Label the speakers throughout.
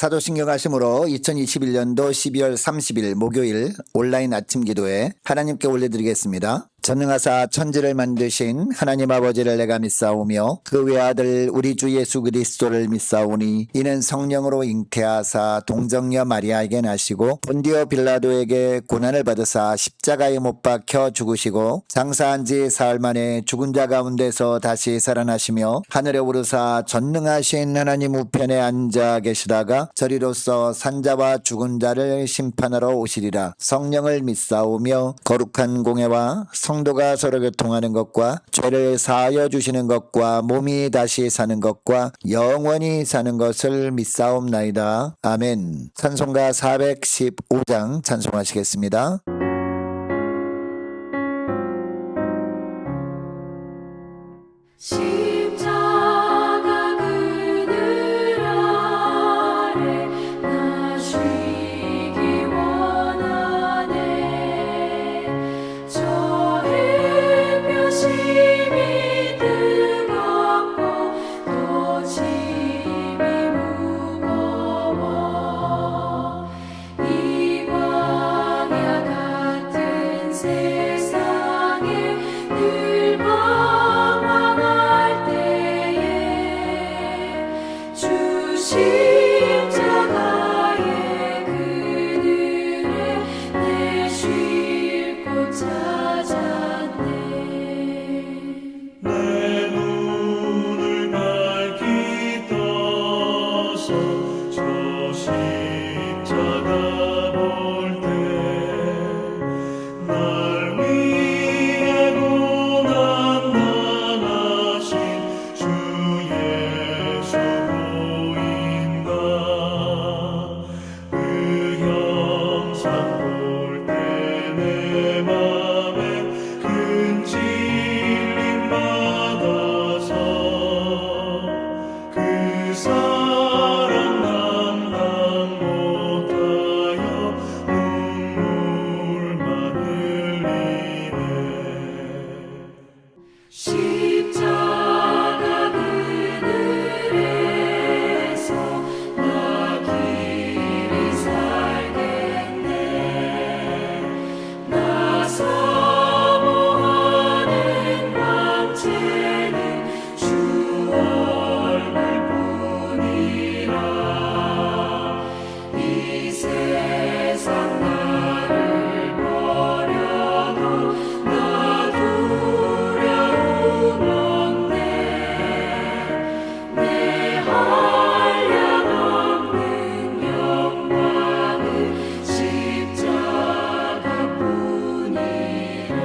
Speaker 1: 사도신경 하심으로 2021년도 12월 30일 목요일 온라인 아침 기도에 하나님께 올려드리겠습니다. 전능하사 천지를 만드신 하나님 아버지를 내가 믿사오며 그 외아들 우리 주 예수 그리스도를 믿사오니 이는 성령으로 잉태하사 동정녀 마리아에게 나시고 본디오 빌라도에게 고난을 받으사 십자가에 못 박혀 죽으시고 장사한 지 사흘 만에 죽은 자 가운데서 다시 살아나시며 하늘에 오르사 전능하신 하나님 우편에 앉아 계시다가 저리로서 산자와 죽은 자를 심판하러 오시리라. 성령을 믿사오며 거룩한 공회와 성도가 서로 교통하는 것과 죄를 사하여 주시는 것과 몸이 다시 사는 것과 영원히 사는 것을 믿사옵나이다. 아멘. 찬송가 415장 찬송하시겠습니다.
Speaker 2: 십자가 그늘 아래 나 쉬기 원하네. 저 햇볕이 뜨겁고 또 짐이 무거워. 이 광야 같은 세상에 늘 방황할 때에 주 십자가의 그늘에 내 쉴 곳 찾았네.
Speaker 3: 내 눈을 밝히 떠서 저 십자가 볼 때 날 위해 고난 당하신 주 예수 보인다. 그 형상 볼 때 내 맘에 큰 찔림 받아서 그 사랑 감당 못하여 눈물만 흘리네.
Speaker 2: 십자가 그늘에서 나 길이 살겠네. 나 사모하는 광채는 주 얼굴뿐이라. 이 세상 나를 버려도 나 두려움 없네. 내 한량없는 영광은 십자가뿐이라.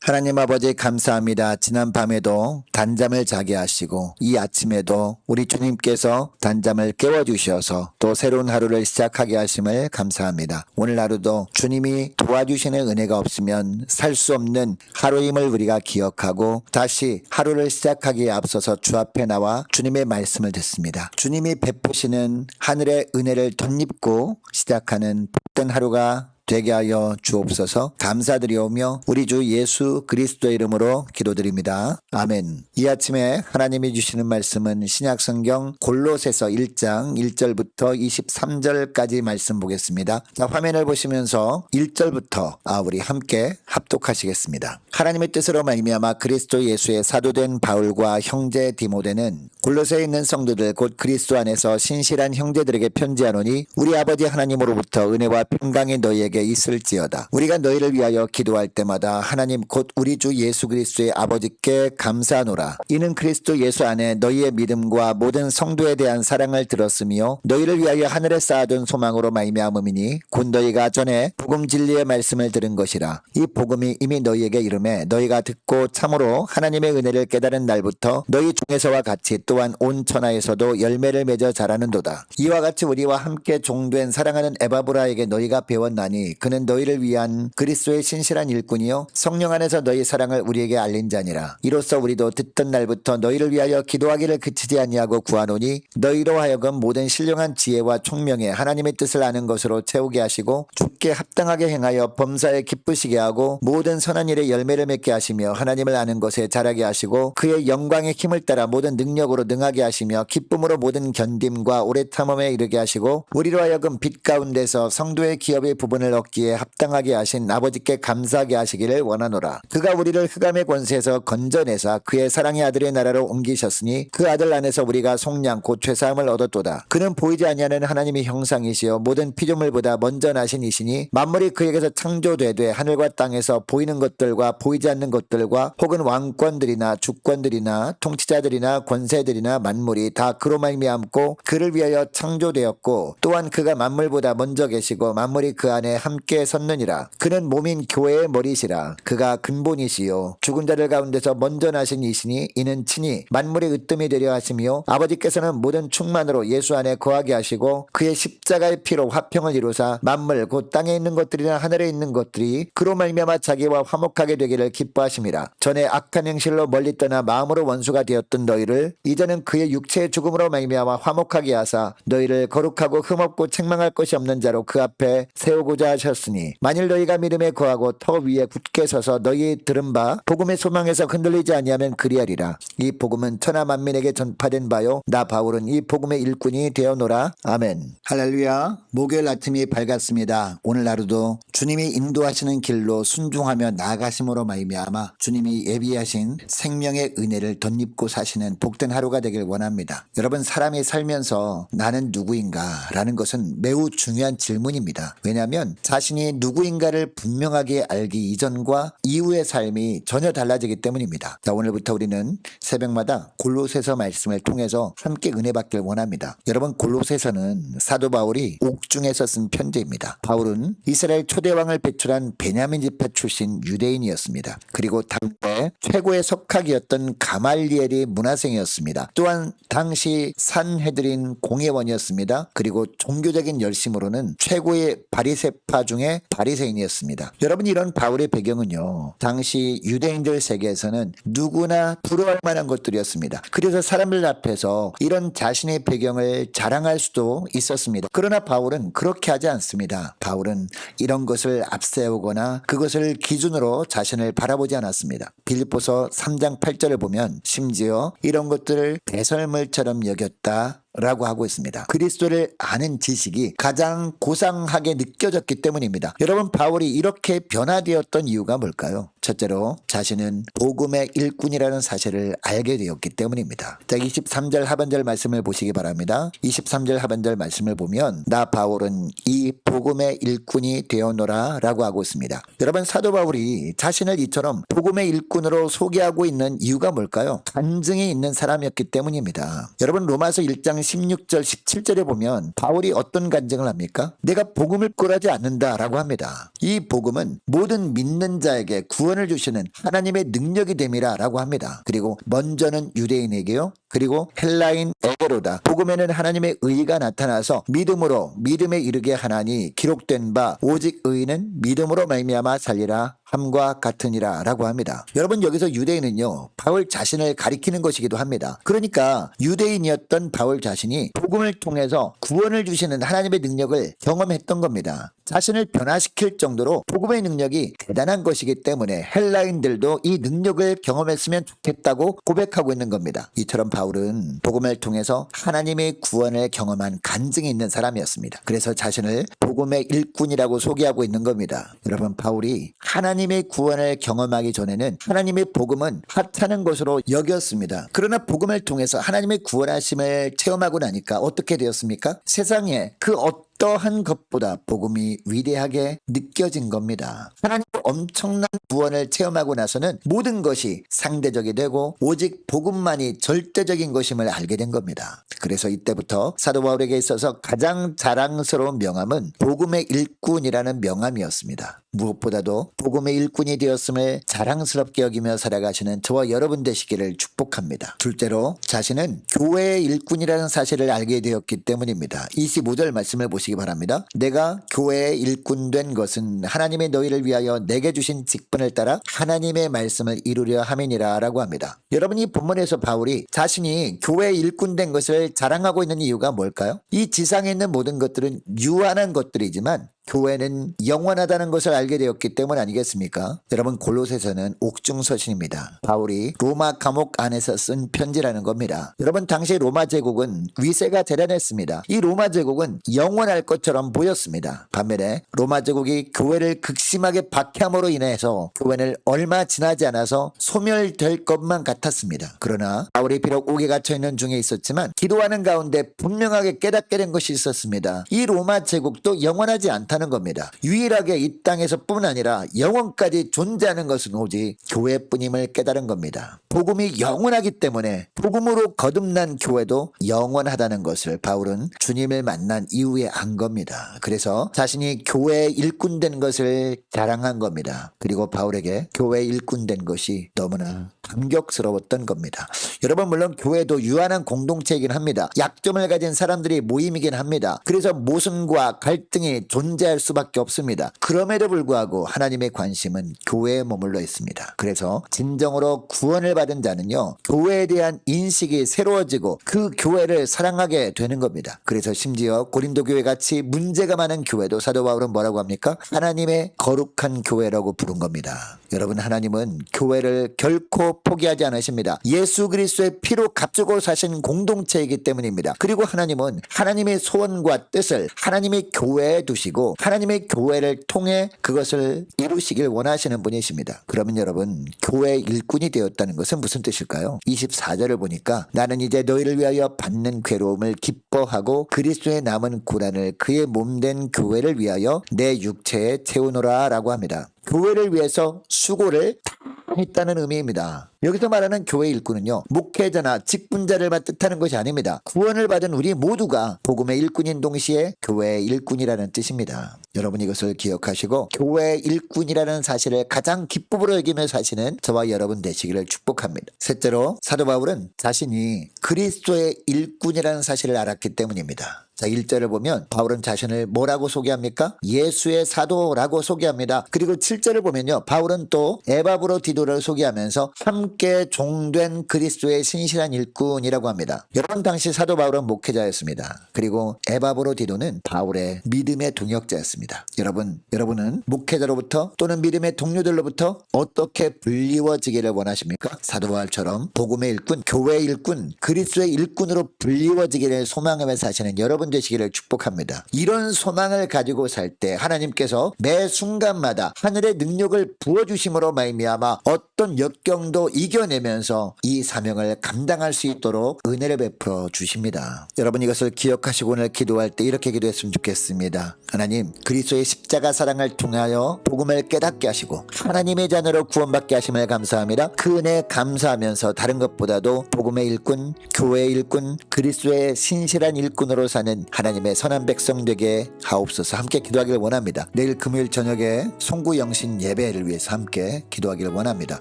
Speaker 1: 하나님 아버지 감사합니다. 지난 밤에도 단잠을 자게 하시고 이 아침에도 우리 주님께서 단잠을 깨워주셔서 또 새로운 하루를 시작하게 하심을 감사합니다. 오늘 하루도 주님이 도와주시는 은혜가 없으면 살 수 없는 하루임을 우리가 기억하고 다시 하루를 시작하기에 앞서서 주 앞에 나와 주님의 말씀을 듣습니다. 주님이 베푸시는 하늘의 은혜를 덧입고 시작하는 복된 하루가 되게 하여 주옵소서. 감사드리오며 우리 주 예수 그리스도의 이름으로 기도드립니다. 아멘. 이 아침에 하나님이 주시는 말씀은 신약성경 골로새서 1장 1절부터 23절까지 말씀 보겠습니다. 자, 화면을 보시면서 1절부터 우리 함께 합독하시겠습니다. 하나님의 뜻으로 말미암아 그리스도 예수의 사도된 바울과 형제 디모데는 골로새에 있는 성도들 곧 그리스도 안에서 신실한 형제들에게 편지하노니 우리 아버지 하나님으로부터 은혜와 평강이 너희에게 있을지어다. 우리가 너희를 위하여 기도할 때마다 하나님 곧 우리 주 예수 그리스도의 아버지께 감사하노라. 이는 그리스도 예수 안에 너희의 믿음과 모든 성도에 대한 사랑을 들었으며 너희를 위하여 하늘에 쌓아둔 소망으로 말미암음이니 곧 너희가 전에 복음 진리의 말씀을 들은 것이라. 이 복음이 이미 너희에게 이르매 너희가 듣고 참으로 하나님의 은혜를 깨달은 날부터 너희 중에서와 같이 또한 온 천하에서도 열매를 맺어 자라는도다. 이와 같이 우리와 함께 종된 사랑하는 에바브라에게 너희가 배웠나니 그는 너희를 위한 그리스도의 신실한 일꾼이요 성령 안에서 너희 사랑을 우리에게 알린 자니라. 이로써 우리도 듣던 날부터 너희를 위하여 기도하기를 그치지 아니하고 구하노니 너희로 하여금 모든 신령한 지혜와 총명에 하나님의 뜻을 아는 것으로 채우게 하시고 주께 합당하게 행하여 범사에 기쁘시게 하고 모든 선한 일에 열매를 맺게 하시며 하나님을 아는 것에 자라게 하시고 그의 영광의 힘을 따라 모든 능력으로 능하게 하시며 기쁨으로 모든 견딤과 오래 탐험에 이르게 하시고 우리로 하여금 빛 가운데서 성도의 기업의 부분을 얻기에 합당하게 하신 아버지께 감사하게 하시기를 원하노라. 그가 우리를 흑암의 권세에서 건져내사 그의 사랑의 아들의 나라로 옮기셨으니 그 아들 안에서 우리가 속량 곧 죄사함을 얻었도다. 그는 보이지 아니하는 하나님의 형상이시요 모든 피조물보다 먼저 나신 이시니 만물이 그에게서 창조되되 하늘과 땅에서 보이는 것들과 보이지 않는 것들과 혹은 왕권들이나 주권들이나 통치자들이나 권세들이나 만물이 다 그로 말미암고 그를 위하여 창조되었고 또한 그가 만물보다 먼저 계시고 만물이 그 안에 함께 섰느니라. 그는 몸인 교회의 머리시라. 그가 근본이시요 죽은 자들 가운데서 먼저 나신 이시니 이는 친히 만물의 으뜸이 되려 하시며 아버지께서는 모든 충만으로 예수 안에 거하게 하시고 그의 십자가의 피로 화평을 이루사 만물 곧 땅에 있는 것들이나 하늘에 있는 것들이 그로 말미암아 자기와 화목하게 되기를 기뻐하심이라. 전에 악한 행실로 멀리 떠나 마음으로 원수가 되었던 너희를 이제는 그의 육체의 죽음으로 말미암아 화목하게 하사 너희를 거룩하고 흠없고 책망할 것이 없는 자로 그 앞에 세우고자 하셨으니 만일 너희가 믿음에 거하고 터 위에 굳게 서서 너희 들은 바 복음의 소망에서 흔들리지 아니하면 그리하리라. 이 복음은 천하 만민에게 전파된 바요 나 바울은 이 복음의 일꾼이 되어노라. 아멘. 할렐루야. 목요일 아침이 밝았습니다. 오늘 하루도 주님이 인도하시는 길로 순종하며 나아가심으로 말미암아 주님이 예비하신 생명의 은혜를 덧입고 사시는 복된 하루가 되길 원합니다. 여러분, 사람이 살면서 나는 누구인가 라는 것은 매우 중요한 질문입니다. 왜냐하면 자신이 누구인가를 분명하게 알기 이전과 이후의 삶이 전혀 달라지기 때문입니다. 자, 오늘부터 우리는 새벽마다 골로새서 말씀을 통해서 함께 은혜 받길 원합니다. 여러분, 골로새서는 사도 바울이 옥중에서 쓴 편지입니다. 바울은 이스라엘 초대왕을 배출한 베냐민 지파 출신 유대인이었습니다. 그리고 당대 최고의 석학이었던 가말리엘이 문화생이었습니다. 또한 당시 산헤드린 공회원이었습니다. 그리고 종교적인 열심으로는 최고의 바리새파 중에 바리새인이었습니다. 여러분, 이런 바울의 배경은요 당시 유대인들 세계에서는 누구나 부러워할 만한 것들이었습니다. 그래서 사람들 앞에서 이런 자신의 배경을 자랑할 수도 있었습니다. 그러나 바울은 그렇게 하지 않습니다. 바울은 이런 것을 앞세우거나 그것을 기준으로 자신을 바라보지 않았습니다. 빌립보서 3장 8절을 보면 심지어 이런 것들을 배설물처럼 여겼다 라고 하고 있습니다. 그리스도를 아는 지식이 가장 고상하게 느껴졌기 때문입니다. 여러분, 바울이 이렇게 변화되었던 이유가 뭘까요? 첫째로 자신은 복음의 일꾼이라는 사실을 알게 되었기 때문입니다. 자, 23절 하반절 말씀을 보시기 바랍니다. 23절 하반절 말씀을 보면 나 바울은 이 복음의 일꾼이 되어노라 라고 하고 있습니다. 여러분, 사도 바울이 자신을 이처럼 복음의 일꾼으로 소개하고 있는 이유가 뭘까요? 간증이 있는 사람이었기 때문입니다. 여러분, 로마서 1장 16절 17절에 보면 바울이 어떤 간증을 합니까? 내가 복음을 꿀하지 않는다라고 합니다. 이 복음은 모든 믿는 자에게 구원을 주시는 하나님의 능력이 됨이라 라고 합니다. 그리고 먼저는 유대인에게요, 그리고 헬라인에게로다. 복음에는 하나님의 의가 나타나서 믿음으로 믿음에 이르게 하나니 기록된 바 오직 의인은 믿음으로 말미암아 살리라 함과 같으니라 라고 합니다. 여러분, 여기서 유대인은요 바울 자신을 가리키는 것이기도 합니다. 그러니까 유대인이었던 바울 자신이 복음을 통해서 구원을 주시는 하나님의 능력을 경험했던 겁니다. 자신을 변화시킬 정도로 복음의 능력이 대단한 것이기 때문에 헬라인들도 이 능력을 경험했으면 좋겠다고 고백하고 있는 겁니다. 이처럼 바울은 복음을 통해서 하나님의 구원을 경험한 간증이 있는 사람이었습니다. 그래서 자신을 복음의 일꾼이라고 소개하고 있는 겁니다. 여러분, 바울이 하나님의 구원을 경험하기 전에는 하나님의 복음은 하찮은 것으로 여겼습니다. 그러나 복음을 통해서 하나님의 구원하심을 체험하고 나니까 어떻게 되었습니까? 세상에 그 어떠한 것보다 복음이 위대하게 느껴진 겁니다. 하나님의 엄청난 구원을 체험하고 나서는 모든 것이 상대적이 되고 오직 복음만이 절대적인 것임을 알게 된 겁니다. 그래서 이때부터 사도 바울에게 있어서 가장 자랑스러운 명함은 복음의 일꾼이라는 명함이었습니다. 무엇보다도 복음의 일꾼이 되었음을 자랑스럽게 여기며 살아가시는 저와 여러분 되시기를 축복합니다. 둘째로 자신은 교회의 일꾼이라는 사실을 알게 되었기 때문입니다. 25절 말씀을 보시기 바랍니다. 내가 교회의 일꾼 된 것은 하나님의 너희를 위하여 내게 주신 직분을 따라 하나님의 말씀을 이루려 함이니라 라고 합니다. 여러분, 이 본문에서 바울이 자신이 교회의 일꾼 된 것을 자랑하고 있는 이유가 뭘까요? 이 지상에 있는 모든 것들은 유한한 것들이지만 교회는 영원하다는 것을 알게 되었기 때문 아니겠습니까? 여러분, 골로새서는 옥중서신입니다. 바울이 로마 감옥 안에서 쓴 편지라는 겁니다. 여러분, 당시 로마 제국은 위세가 대단했습니다. 이 로마 제국은 영원할 것처럼 보였습니다. 반면에 로마 제국이 교회를 극심하게 박해함으로 인해서 교회는 얼마 지나지 않아서 소멸될 것만 같았습니다. 그러나 바울이 비록 옥에 갇혀 있는 중에 있었지만 기도하는 가운데 분명하게 깨닫게 된 것이 있었습니다. 이 로마 제국도 영원하지 않다는 겁니다. 유일하게 이 땅에서뿐 아니라 영원까지 존재하는 것은 오직 교회뿐임을 깨달은 겁니다. 복음이 영원하기 때문에 복음으로 거듭난 교회도 영원하다는 것을 바울은 주님을 만난 이후에 안 겁니다. 그래서 자신이 교회의 일꾼 된 것을 자랑한 겁니다. 그리고 바울에게 교회의 일꾼 된 것이 너무나 감격스러웠던 겁니다. 여러분, 물론 교회도 유한한 공동체이긴 합니다. 약점을 가진 사람들이 모임이긴 합니다. 그래서 모순과 갈등이 존재할 수밖에 없습니다. 그럼에도 불구하고 하나님의 관심은 교회에 머물러 있습니다. 그래서 진정으로 구원을 받은 자는요, 교회에 대한 인식이 새로워지고 그 교회를 사랑하게 되는 겁니다. 그래서 심지어 고린도 교회 같이 문제가 많은 교회도 사도 바울은 뭐라고 합니까? 하나님의 거룩한 교회라고 부른 겁니다. 여러분, 하나님은 교회를 결코 포기하지 않으십니다. 예수 그리스도의 피로 값주고 사신 공동체이기 때문입니다. 그리고 하나님은 하나님의 소원과 뜻을 하나님의 교회에 두시고 하나님의 교회를 통해 그것을 이루시길 원하시는 분이십니다. 그러면 여러분, 교회의 일꾼이 되었다는 것은 무슨 뜻일까요? 24절을 보니까 나는 이제 너희를 위하여 받는 괴로움을 기뻐하고 그리스도의 남은 고난을 그의 몸된 교회를 위하여 내 육체에 채우노라 라고 합니다. 교회를 위해서 수고를 다 했다는 의미입니다. 여기서 말하는 교회 일꾼은요, 목회자나 직분자를 뜻하는 것이 아닙니다. 구원을 받은 우리 모두가 복음의 일꾼인 동시에 교회의 일꾼이라는 뜻입니다. 여러분, 이것을 기억하시고 교회의 일꾼이라는 사실을 가장 기쁨으로 여기며 사시는 저와 여러분 되시기를 축복합니다. 셋째로 사도 바울은 자신이 그리스도의 일꾼이라는 사실을 알았기 때문입니다. 자, 1절을 보면 바울은 자신을 뭐라고 소개합니까? 예수의 사도라고 소개합니다. 그리고 7절을 보면요, 바울은 또 에바브로디도를 소개하면서 함께 종된 그리스도의 신실한 일꾼이라고 합니다. 여러분, 당시 사도 바울은 목회자였습니다. 그리고 에바브로디도는 바울의 믿음의 동역자였습니다. 여러분은 목회자로부터 또는 믿음의 동료들로부터 어떻게 불리워지기를 원하십니까? 사도 바울처럼 복음의 일꾼, 교회의 일꾼, 그리스도의 일꾼으로 불리워지기를 소망하며 사시는 여러분 되시기를 축복합니다. 이런 소망을 가지고 살 때 하나님께서 매 순간마다 하늘의 능력을 부어주심으로 말미암아 어떤 역경도 이겨내면서 이 사명을 감당할 수 있도록 은혜를 베풀어 주십니다. 여러분, 이것을 기억하시고 오늘 기도할 때 이렇게 기도했으면 좋겠습니다. 하나님, 그리스도의 십자가 사랑을 통하여 복음을 깨닫게 하시고 하나님의 자녀로 구원받게 하심을 감사합니다. 그 은혜 감사하면서 다른 것보다도 복음의 일꾼, 교회의 일꾼, 그리스도의 신실한 일꾼으로 사는 하나님의 선한 백성 되게 하옵소서. 함께 기도하기를 원합니다. 내일 금요일 저녁에 송구 영신 예배를 위해서 함께 기도하기를 원합니다.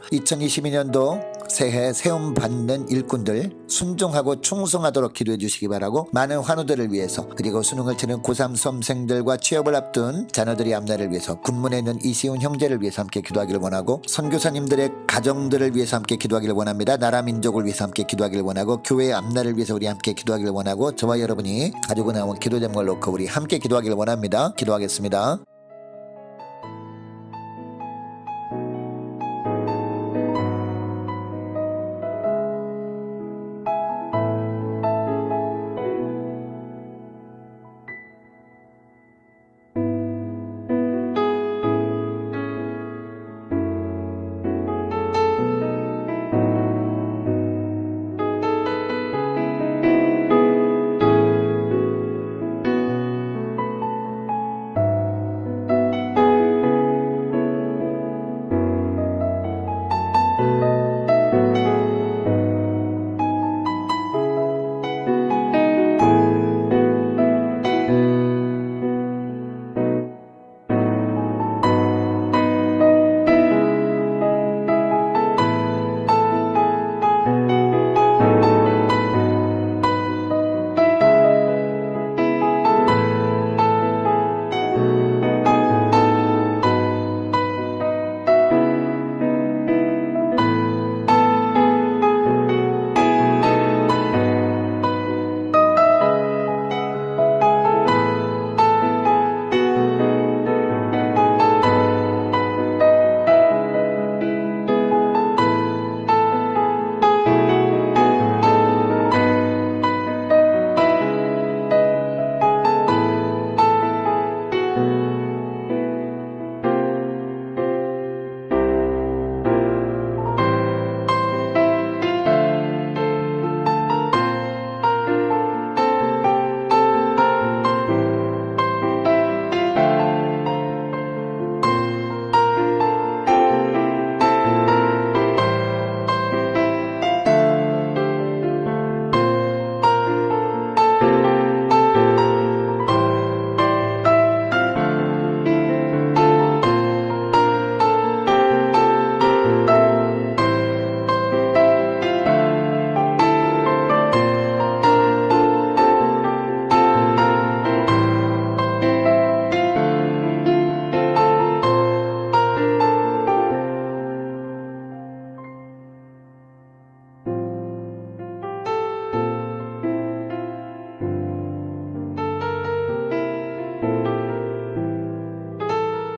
Speaker 1: 2022년도 새해 세움 받는 일꾼들 순종하고 충성하도록 기도해 주시기 바라고, 많은 환우들을 위해서, 그리고 수능을 치는 고3 수험생들과 취업을 앞둔 자녀들의 앞날을 위해서, 군문에 있는 이시훈 형제를 위해서 함께 기도하기를 원하고, 선교사님들의 가정들을 위해서 함께 기도하기를 원합니다. 나라 민족을 위해서 함께 기도하기를 원하고, 교회의 앞날을 위해서 우리 함께 기도하기를 원하고, 저와 여러분이 가지고 나온 기도 제목을 놓고 우리 함께 기도하기를 원합니다. 기도하겠습니다.